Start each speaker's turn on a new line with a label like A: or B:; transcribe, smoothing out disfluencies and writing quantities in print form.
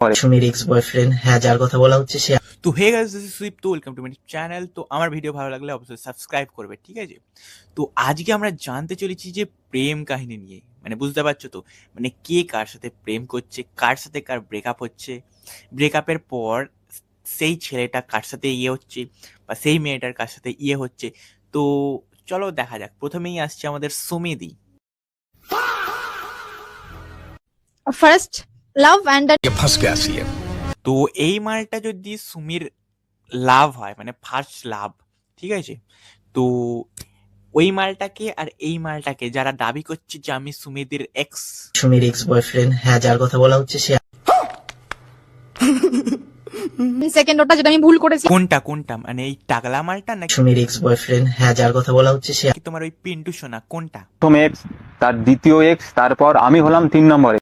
A: সুমির ex boyfriend, হ্যাঁ, যার কথা বলা হচ্ছে সে।
B: তো hey guys, this is Sweep, তো ওয়েলকাম টু মাই চ্যানেল। তো আমার ভিডিও ভালো লাগলে অবশ্যই সাবস্ক্রাইব করবে, ঠিক আছে? তো আজকে আমরা জানতে চলেছি যে প্রেম কাহিনী নিয়ে, মানে বুঝতে পারছো তো, মানে কে কার সাথে প্রেম করছে, কার সাথে কার ব্রেকআপ হচ্ছে, ব্রেকআপের পর সেই ছেলেটা কার সাথে ইয়ে হচ্ছে বা সেই মেয়েটার কার সাথে ইয়ে হচ্ছে। তো চলো দেখা যাক। প্রথমেই আসছে আমাদের সুমিদি।
C: First love and then
D: ये फंस गया सी है।
B: তো এই মালটা যদি সুমির লাভ হয়, মানে ফার্স্ট লাভ, ঠিক আছে? তো ওই মালটাকে আর এই মালটাকে যারা দাবি করছে যে আমি সুমিদির এক্স,
A: সুমির এক্স বয়ফ্রেন্ড, হ্যাঁ, যার কথা বলা হচ্ছে সে।
C: second ওটা যেটা আমি ভুল করেছি।
B: কোনটা কোনটা, মানে এই টাকলা মালটা নাকি
A: সুমির এক্স বয়ফ্রেন্ড, হ্যাঁ, যার কথা বলা হচ্ছে সে।
B: তোমার ওই পিন্টু সোনা, কোনটা?
E: প্রথম এক্স, তার দ্বিতীয় এক্স, তারপর আমি হলাম 3 নম্বরে।